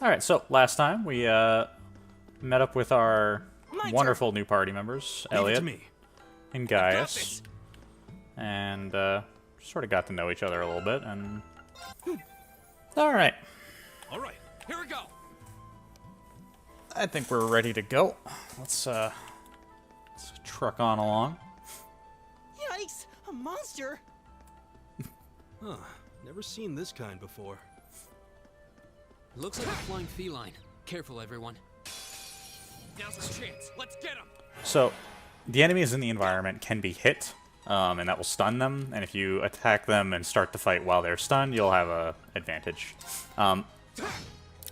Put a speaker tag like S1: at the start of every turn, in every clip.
S1: Alright, so last time we met up with our wonderful new party members, Elliot and Gaius, and sort of got to know each other a little bit, and... Alright.
S2: Alright, here we go!
S1: I think we're ready to go. Let's truck on along.
S3: Yikes! A monster!
S2: Huh, never seen this kind before.
S4: Looks like a flying feline. Careful, everyone.
S2: Now's his chance. Let's get him!
S1: So, the enemies in the environment can be hit, and that will stun them, and if you attack them and start to fight while they're stunned, you'll have a advantage. I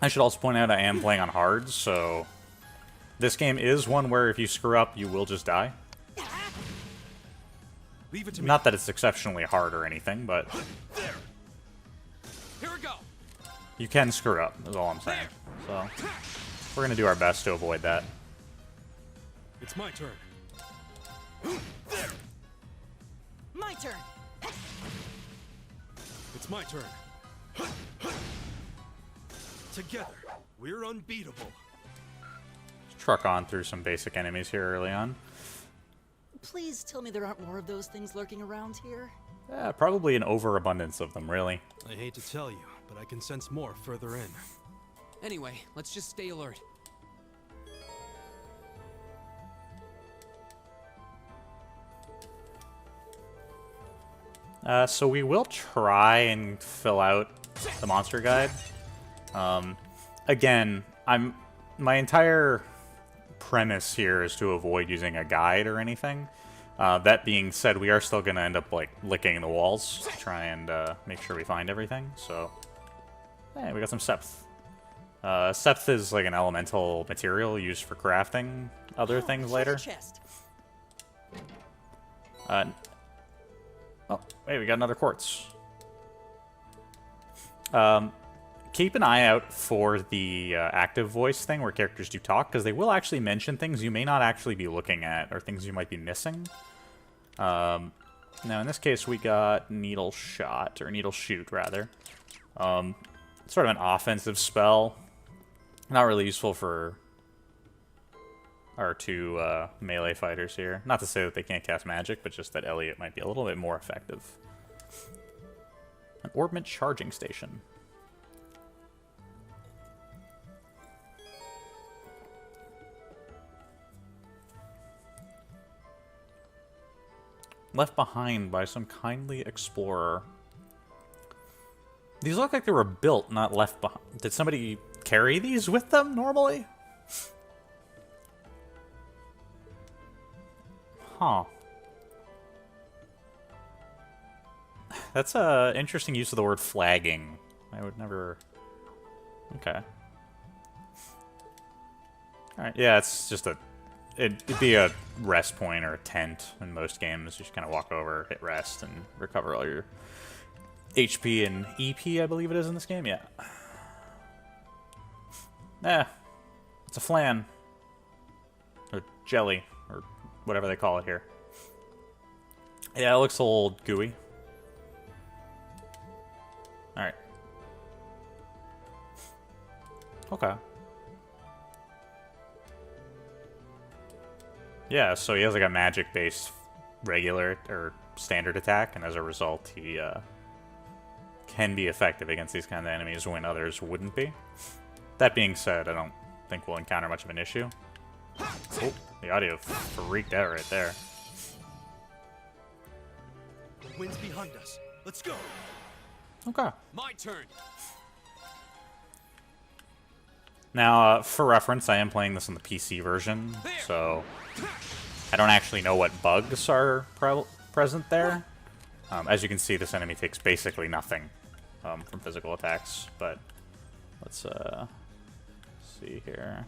S1: should also point out I am playing on hard, so this game is one where if you screw up, you will just die.
S2: Leave it to me.
S1: Not that it's exceptionally hard or anything, but
S2: There. Here we go.
S1: you can screw up, is all I'm saying. So, we're going to do our best to avoid that.
S2: It's my turn. There.
S3: My turn!
S2: It's my turn. Together, we're unbeatable.
S1: Truck on through some basic enemies here early on.
S3: Please tell me there aren't more of those things lurking around here.
S1: Yeah, probably an overabundance of them, really.
S2: I hate to tell you, but I can sense more further in.
S4: Anyway, let's just stay alert.
S1: So we will try and fill out the monster guide. Again, my entire premise here is to avoid using a guide or anything. That being said, we are still going to end up like licking the walls to try and make sure we find everything. So, hey, we got some septh. Septh is like an elemental material used for crafting other things later.
S3: Chest.
S1: Oh, wait, we got another quartz. Keep an eye out for the active voice thing where characters do talk, because they will actually mention things you may not actually be looking at, or things you might be missing. Now, in this case, we got Needle Shot, or Needle Shoot, rather. Sort of an offensive spell. Not really useful for our two melee fighters here. Not to say that they can't cast magic, but just that Elliot might be a little bit more effective. An Orbment Charging Station. Left behind by some kindly explorer. These look like they were built, not left behind. Did somebody carry these with them normally? Huh. That's a interesting use of the word flagging. I would never... Okay. Alright, yeah, it's just a... It'd be a rest point or a tent in most games. You just kind of walk over, hit rest, and recover all your HP and EP, I believe it is in this game. Yeah. It's a flan. Or jelly, or whatever they call it here. Yeah, it looks a little gooey. Alright. Okay. Yeah, so he has like a magic-based regular or standard attack, and as a result, he can be effective against these kind of enemies when others wouldn't be. That being said, I don't think we'll encounter much of an issue. Oh, the audio freaked out right there.
S2: The wind's behind us. Let's go.
S1: Okay.
S4: My turn.
S1: Now, for reference, I am playing this on the PC version, so I don't actually know what bugs are present there. As you can see, this enemy takes basically nothing from physical attacks, but let's see here.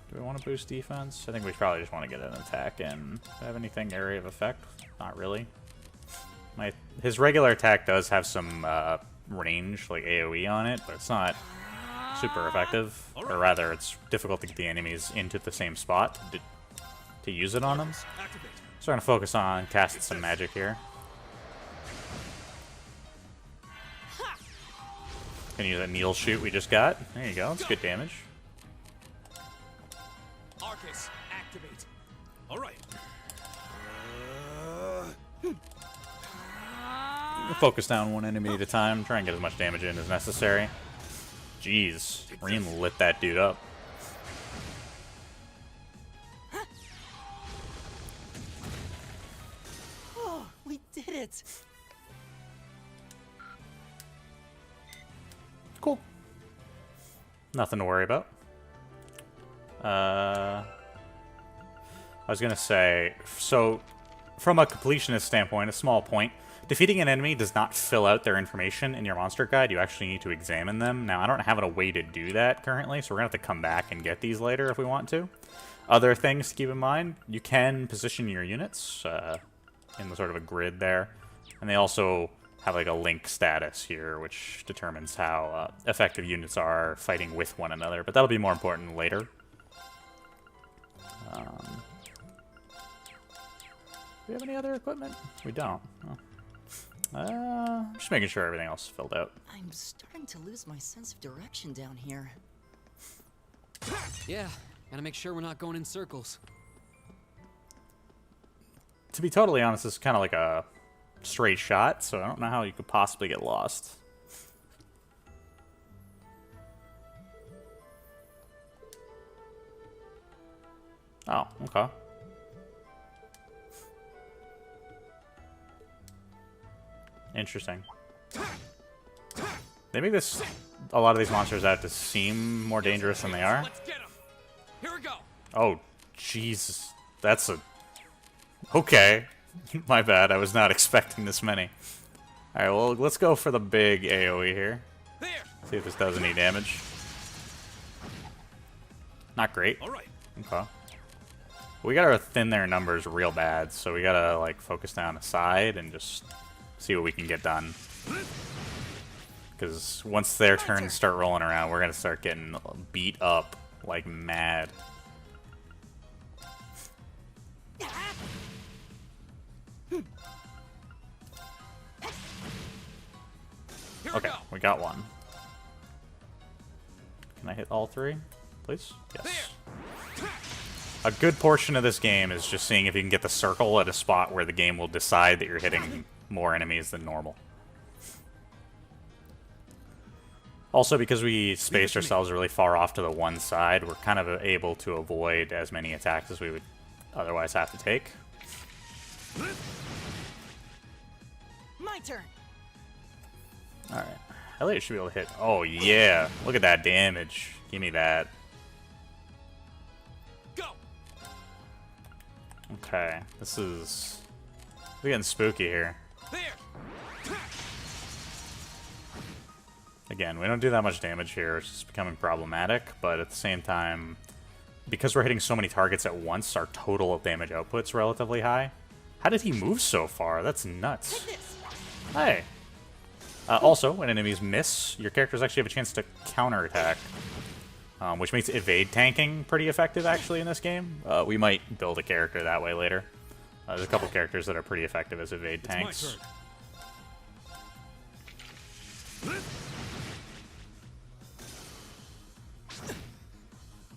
S1: Do we want to boost defense? I think we probably just want to get an attack in. Do I have anything area of effect? Not really. His regular attack does have some range, like AoE on it, but it's not super effective. Or rather, it's difficult to get the enemies into the same spot to use it on them. So we're going to focus on casting some magic here. Gonna use that needle shoot we just got. There you go. That's good damage.
S2: Arcus, activate. All right.
S1: Focus down one enemy at a time. Try and get as much damage in as necessary. Jeez. Reem lit that dude up.
S3: Oh, we did it.
S1: Cool. Nothing to worry about. I was gonna say, so from a completionist standpoint, a small point, defeating an enemy does not fill out their information in your monster guide. You actually need to examine them. Now, I don't have a way to do that currently, so we're gonna have to come back and get these later if we want to. Other things to keep in mind, you can position your units in the sort of a grid there, and they also have like a link status here, which determines how effective units are fighting with one another, but that'll be more important later. Do we have any other equipment? We don't. Oh. Just making sure everything else is filled out.
S3: I'm starting to lose my sense of direction down here.
S4: Yeah, gotta make sure we're not going in circles.
S1: To be totally honest, this is kind of like a straight shot, so I don't know how you could possibly get lost. Oh, okay. Interesting. They make this a lot of these monsters out to seem more dangerous than they are.
S2: Let's get him. Here we go.
S1: Oh, Jesus. That's a... Okay. My bad. I was not expecting this many. Alright, well, let's go for the big AoE here.
S2: There.
S1: See if this does any damage. Not great.
S2: All right.
S1: Okay. We gotta thin their numbers real bad, so we gotta, like, focus down a side and just see what we can get done. Because once their turns start rolling around, we're gonna start getting beat up like mad. Okay, we got one. Can I hit all three, please? Yes. A good portion of this game is just seeing if you can get the circle at a spot where the game will decide that you're hitting more enemies than normal. Also, because we spaced ourselves really far off to the one side, we're kind of able to avoid as many attacks as we would otherwise have to take.
S3: My turn.
S1: Alright. Elliot should be able to hit. Oh, yeah. Look at that damage. Give me that.
S2: Go.
S1: Okay. This is... We're getting spooky here.
S2: There.
S1: Again, we don't do that much damage here. It's just becoming problematic, but at the same time, because we're hitting so many targets at once, our total damage output's relatively high. How did he move so far? That's nuts. Hey. Also, when enemies miss, your characters actually have a chance to counterattack, which makes evade tanking pretty effective, actually, in this game. We might build a character that way later. There's a couple characters that are pretty effective as evade tanks.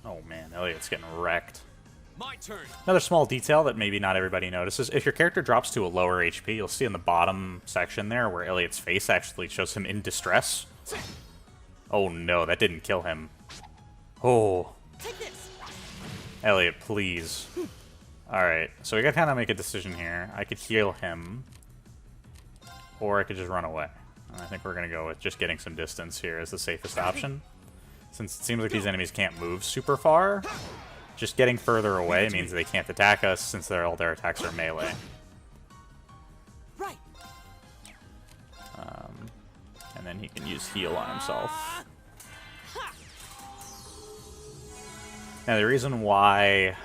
S1: Oh man, Elliot's getting wrecked.
S2: My turn.
S1: Another small detail that maybe not everybody notices, if your character drops to a lower HP, you'll see in the bottom section there where Elliot's face actually shows him in distress. Oh no, that didn't kill him. Oh. Elliot, please. Alright, so we gotta kind of make a decision here. I could heal him, or I could just run away. I think we're gonna go with just getting some distance here as the safest option. Since it seems like these enemies can't move super far, just getting further away means they can't attack us since all their attacks are melee.
S3: Right.
S1: And then he can use heal on himself. Now the reason why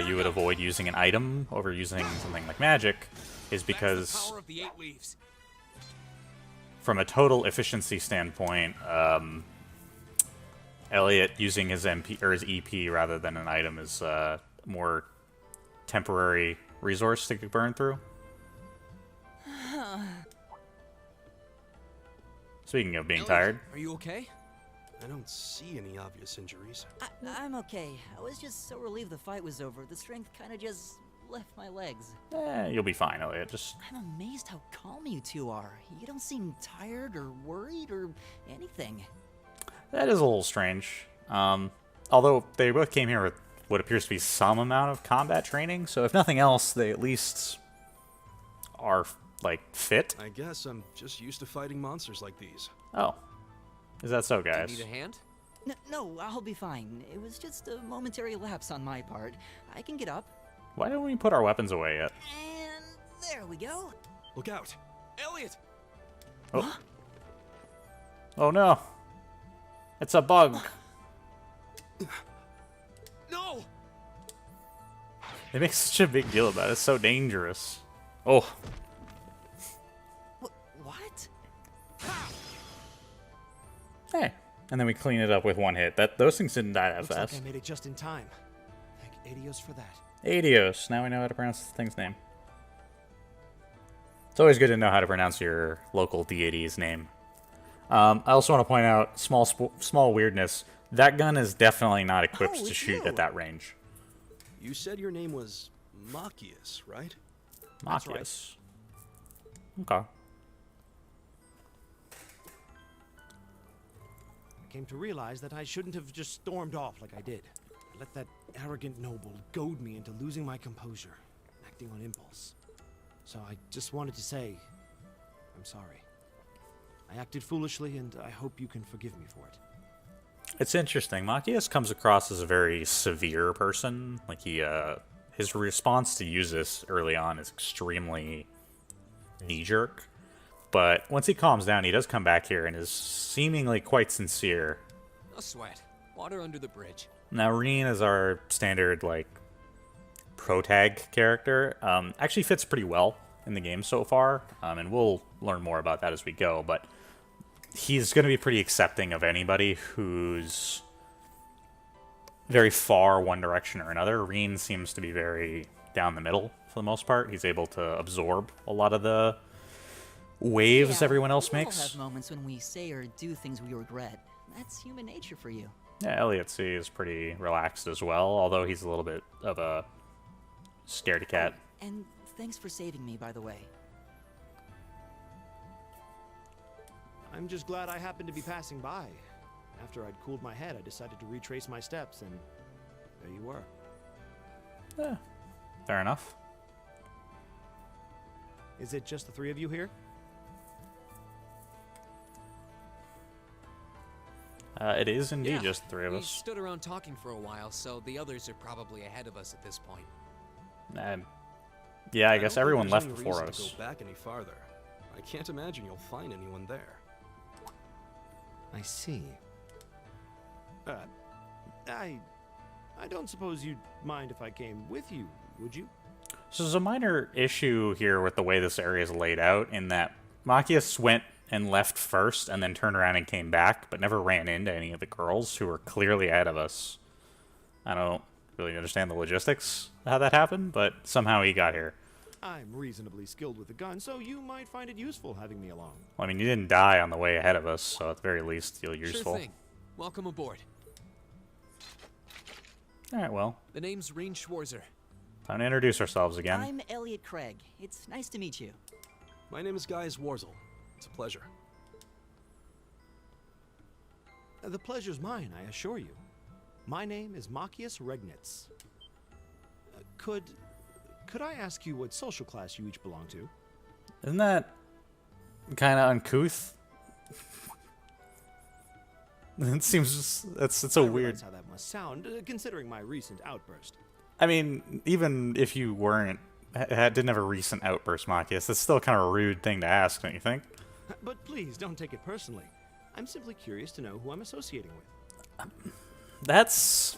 S1: you would avoid using an item over using something like magic is because
S2: Power of the 8 leaves.
S1: from a total efficiency standpoint, Elliot using his MP or his EP rather than an item is more temporary resource to burn through. Speaking of being
S4: Elliot,
S1: tired.
S4: Are you okay?
S2: I don't see any obvious injuries.
S3: I'm okay. I was just so relieved the fight was over. The strength kind of just left my legs.
S1: You'll be fine, Elliot. Just
S3: I'm amazed how calm you two are. You don't seem tired or worried or anything.
S1: that is a little strange. Although they both came here with what appears to be some amount of combat training, so if nothing else, they at least are like fit.
S2: I guess I'm just used to fighting monsters like these.
S1: Oh, is that so,
S4: Do you
S1: guys?
S4: need a hand?
S3: No, I'll be fine. It was just a momentary lapse on my part. I can get up.
S1: Why don't we put our weapons away yet?
S3: And there we go.
S2: Look out!
S4: Elliot!
S1: Oh. Oh no. It's a bug.
S4: No!
S1: They make such a big deal about it. It's so dangerous. Oh.
S3: What?
S1: Hey. And then we clean it up with one hit. Those things didn't die that
S5: Looks
S1: fast.
S5: like I made it just in time. Thank Adios for that.
S1: Adios. Now we know how to pronounce the thing's name. It's always good to know how to pronounce your local deity's name. I also want to point out, small weirdness, that gun is definitely not equipped
S3: Oh,
S1: to
S3: it's
S1: shoot
S3: you.
S1: at that range.
S2: You said your name was Machias, right?
S5: That's right.
S1: Machias. Okay.
S5: I came to realize that I shouldn't have just stormed off like I did. I let that arrogant noble goad me into losing my composure, acting on impulse. So I just wanted to say, I'm sorry. I acted foolishly, and I hope you can forgive me for it.
S1: It's interesting. Machias comes across as a very severe person. Like his response to use this early on is extremely knee-jerk. But once he calms down, he does come back here and is seemingly quite sincere.
S4: No sweat. Water under the bridge.
S1: Now, Reen is our standard, like, protag character. Actually fits pretty well in the game so far, and we'll learn more about that as we go, but he's going to be pretty accepting of anybody who's very far one direction or another. Reen seems to be very down the middle for the most part. He's able to absorb a lot of the waves everyone else
S3: we all
S1: makes.
S3: have moments when we say or do things we regret. That's human nature for you.
S1: Yeah, Elliot C is pretty relaxed as well, although he's a little bit of a scaredy cat.
S3: And thanks for saving me, by the way.
S5: I'm just glad I happened to be passing by. After I'd cooled my head, I decided to retrace my steps, and there you were.
S1: Yeah, fair enough.
S5: Is it just the three of you here?
S1: It is indeed
S4: Yeah,
S1: just the three of
S4: we
S1: us.
S4: stood around talking for a while, so the others are probably ahead of us at this point.
S1: Yeah, I
S2: don't
S1: guess
S2: think
S1: everyone
S2: there's
S1: left
S2: any
S1: before
S2: reason
S1: us.
S2: to go back any farther. I can't imagine you'll find anyone there.
S5: I see. I don't suppose you'd mind if I came with you, would you?
S1: So there's a minor issue here with the way this area is laid out, in that Machias went and left first and then turned around and came back, but never ran into any of the girls who were clearly ahead of us. I don't really understand the logistics of how that happened, but somehow he got here.
S5: I'm reasonably skilled with a gun, so you might find it useful having me along.
S1: Well, I mean, you didn't die on the way ahead of us, so at the very least, you're useful.
S4: Sure thing. Welcome aboard.
S1: Alright, well,
S4: The name's Reen Schwarzer.
S1: time to introduce ourselves again.
S3: I'm Elliot Craig. It's nice to meet you.
S2: My name is Gaius Warzel. It's a pleasure.
S5: The pleasure's mine, I assure you. My name is Machias Regnitz. Could I ask you what social class you each belong to?
S1: Isn't that kind of uncouth? It seems just, it's
S5: I
S1: a
S5: realize
S1: weird.
S5: how that must sound, considering my recent outburst.
S1: I mean, even if you weren't, didn't have a recent outburst, Machias, that's still kind of a rude thing to ask, don't you think?
S5: But please, don't take it personally. I'm simply curious to know who I'm associating with.
S1: That's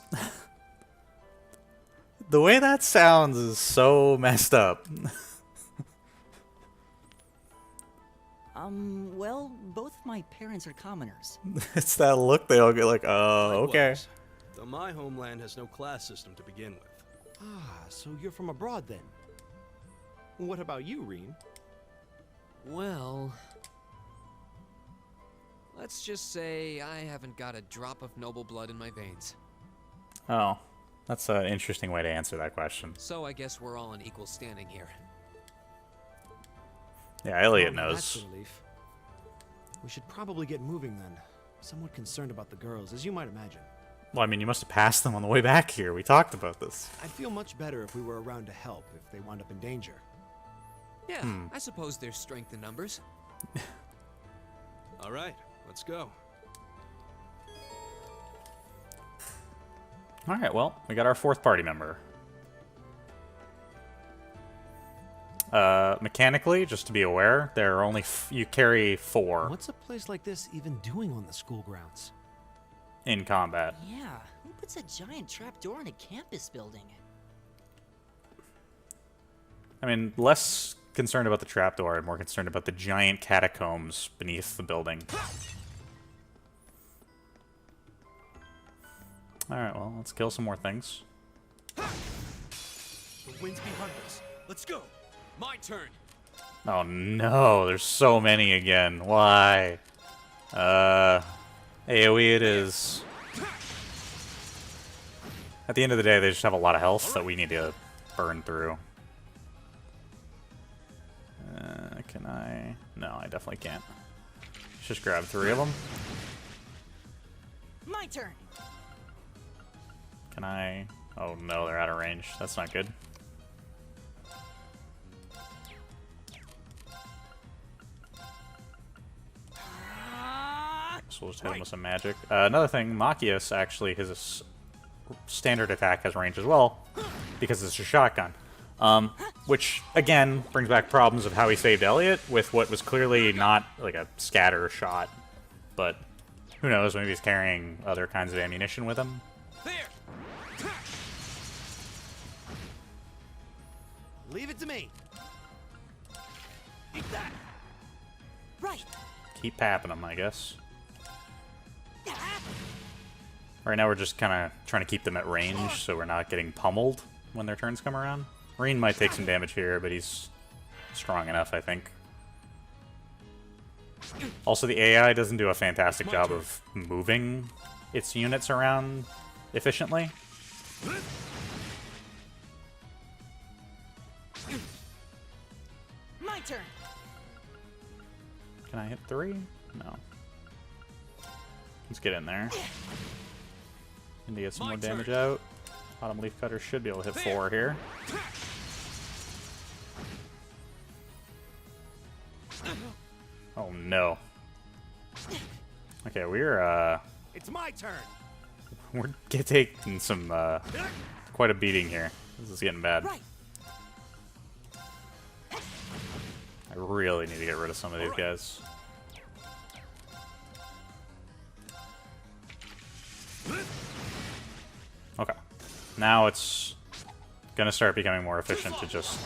S1: the way that sounds is so messed up.
S3: Well, both of my parents are commoners.
S1: It's that look they all get like, oh, okay.
S2: Likewise, though my homeland has no class system to begin with.
S5: Ah, so you're from abroad then. What about you, Reen?
S4: Well, Let's just say I haven't got a drop of noble blood in my veins.
S1: Oh, that's an interesting way to answer that question.
S4: So I guess we're all in equal standing here.
S1: Yeah, Elliot
S5: Well, that's
S1: knows.
S5: a relief. We should probably get moving then. Somewhat concerned about the girls, as you might imagine.
S1: Well, I mean, you must have passed them on the way back here. We talked about this.
S5: I'd feel much better if we were around to help if they wound up in danger.
S4: Yeah, I suppose there's strength in numbers.
S2: All right, let's go.
S1: Alright, well, we got our fourth party member. Mechanically, just to be aware, there are only you carry 4
S5: What's a place like this even doing on the school grounds?
S1: in combat.
S3: Yeah, who puts a giant trapdoor in a campus building?
S1: I mean, less concerned about the trapdoor and more concerned about the giant catacombs beneath the building. Alright, well, let's kill some more things.
S2: The wind's behind us. Let's go.
S4: My turn.
S1: Oh no, there's so many again. Why? AoE it is. At the end of the day, they just have a lot of health that we need to burn through. Can I? No, I definitely can't. Let's just grab 3 of them.
S3: My turn.
S1: Can I? Oh no, they're out of range. That's not good. So we'll just hit him with some magic. Another thing, Machias actually, his standard attack has range as well, because it's a shotgun. Which, again, brings back problems of how he saved Elliot with what was clearly not like a scatter shot. But who knows, maybe he's carrying other kinds of ammunition with him.
S4: There.
S5: Leave it to me. Eat that.
S3: Right.
S1: Keep papping him, I guess. Right now we're just kind of trying to keep them at range so we're not getting pummeled when their turns come around. Marine might take some damage here, but he's strong enough, I think. Also, the AI doesn't do a fantastic job of moving its units around efficiently.
S3: My turn.
S1: Can I hit 3? No. Let's get in there. Need to get some more damage out. Autumn Leaf Cutter should be able to hit 4 here. Oh no. Okay,
S5: It's my turn.
S1: we're taking some quite a beating here. This is getting bad.
S3: Right.
S1: I really need to get rid of some of these guys. Okay. Now it's gonna start becoming more efficient to just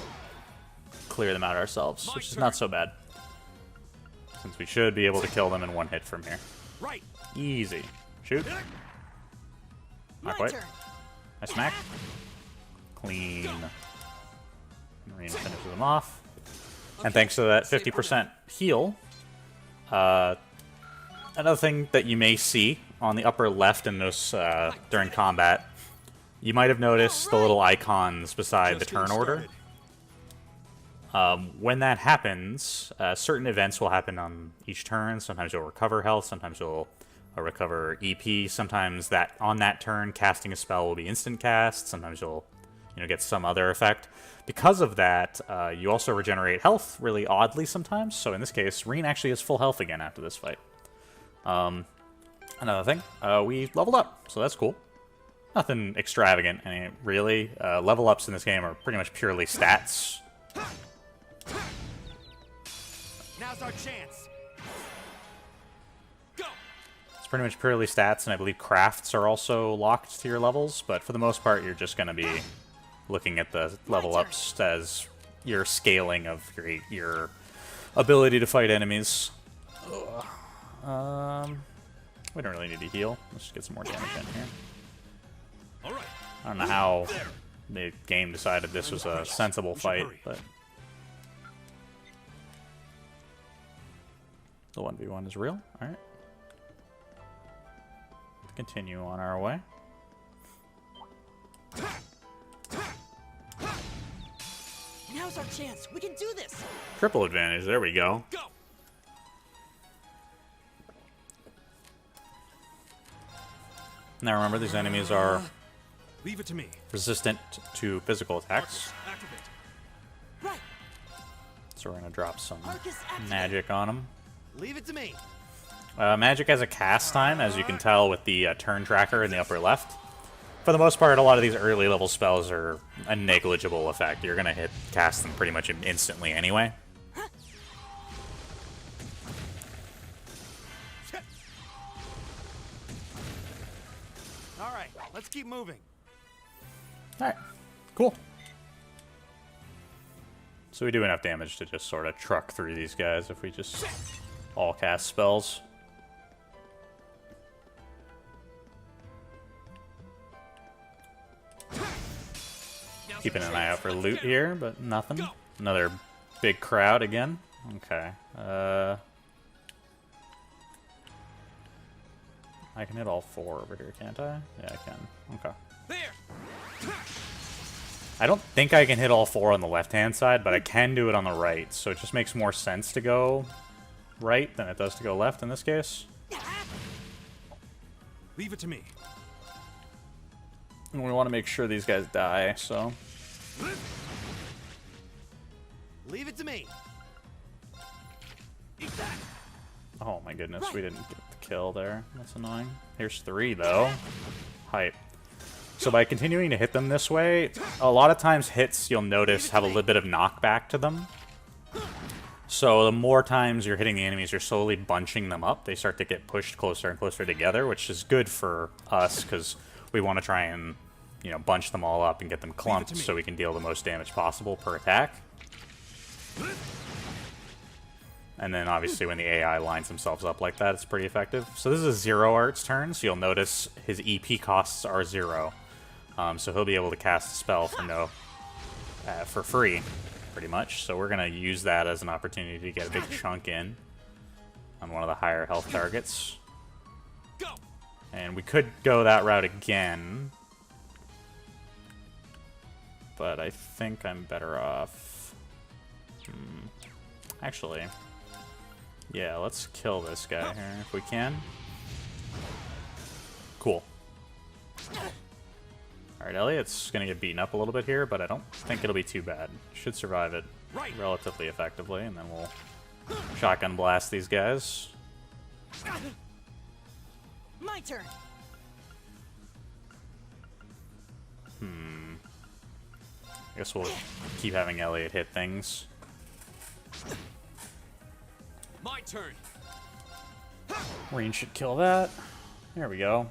S1: clear them out ourselves, which is not so bad. Since we should be able to kill them in 1 hit from here.
S5: Right.
S1: Easy. Shoot.
S3: My
S1: Not quite.
S3: turn.
S1: I smack. Clean. Marine finishes them off. And thanks to that 50% heal, another thing that you may see on the upper left in those during combat, you might have noticed the little icons beside the turn order. When that happens, certain events will happen on each turn. Sometimes you'll recover health, sometimes you'll recover EP, sometimes that on that turn casting a spell will be instant cast, sometimes you'll get some other effect. Because of that, you also regenerate health really oddly sometimes. So in this case, Reen actually has full health again after this fight. Another thing, we leveled up, so that's cool. Nothing extravagant, I mean, really. Level ups in this game are pretty much purely stats.
S5: Now's our chance.
S2: Go.
S1: It's pretty much purely stats, and I believe crafts are also locked to your levels, but for the most part, you're just going to be looking at the level ups as your scaling of your ability to fight enemies. We don't really need to heal. Let's just get some more damage in here.
S2: All right.
S1: I don't know how the game decided this was a sensible fight, but the 1v1 is real. Alright. continue on our way.
S3: Now's our chance. We can do this.
S1: Triple advantage. There we go.
S2: Go!
S1: Now remember, these enemies are
S2: Leave it to me.
S1: resistant to physical attacks.
S2: Activate.
S3: Right.
S1: So we're going to drop some
S3: Arcus activate.
S1: magic on them.
S5: Leave it to me.
S1: Magic has a cast time, as you can tell with the turn tracker in the upper left. For the most part, a lot of these early level spells are a negligible effect. You're going to cast them pretty much instantly anyway.
S5: All right, let's keep moving.
S1: Alright, cool. So we do enough damage to just sort of truck through these guys if we just all cast spells. Keeping an eye out for loot here, but nothing. Another big crowd again. Okay. I can hit all 4 over here, can't I? Yeah, I can. Okay.
S2: There!
S1: I don't think I can hit all 4 on the left-hand side, but I can do it on the right, so it just makes more sense to go right than it does to go left in this case.
S2: Leave it to me.
S1: And we want to make sure these guys die, so...
S5: Leave it to me.
S1: Oh my goodness, we didn't get the kill there. That's annoying. Here's 3, though. Hype. So by continuing to hit them this way, a lot of times hits, you'll notice, have a little bit of knockback to them. So the more times you're hitting the enemies, you're slowly bunching them up. They start to get pushed closer and closer together, which is good for us, because we want to try and, you know, bunch them all up and get them clumped so we can deal the most damage possible per attack. And then obviously when the AI lines themselves up like that, it's pretty effective. So this is a Zero Art's turn, so you'll notice his EP costs are 0. So he'll be able to cast a spell for free, pretty much. So we're going to use that as an opportunity to get a big chunk in on one of the higher health targets.
S2: Go!
S1: And we could go that route again, but I think I'm better off. Actually, yeah, let's kill this guy here if we can. Cool. Alright, Elliot's gonna get beaten up a little bit here, but I don't think it'll be too bad. Should survive it relatively effectively, and then we'll shotgun blast these guys.
S3: My turn.
S1: I guess we'll keep having Elliot hit things.
S2: My turn.
S1: Range should kill that. There we go.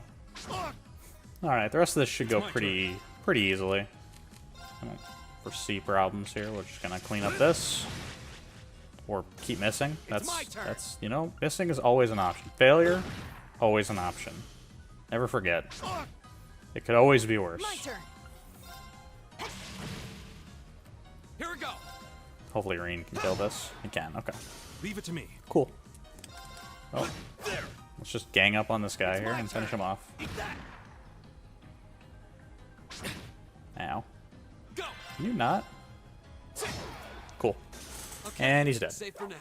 S1: Alright, the rest of this should go pretty easily. I don't foresee problems here. We're just gonna clean up this. Or keep missing. That's you know, missing is always an option. Failure, always an option. Never forget. It could always be worse.
S3: My turn.
S2: Here we go.
S1: Hopefully Reen can kill this. He can, okay.
S2: Leave it to me.
S1: Cool. Well, let's just gang up on this guy here and finish him off. Ow.
S2: Go.
S1: Can you not? Cool. And he's dead.
S4: Safe for now.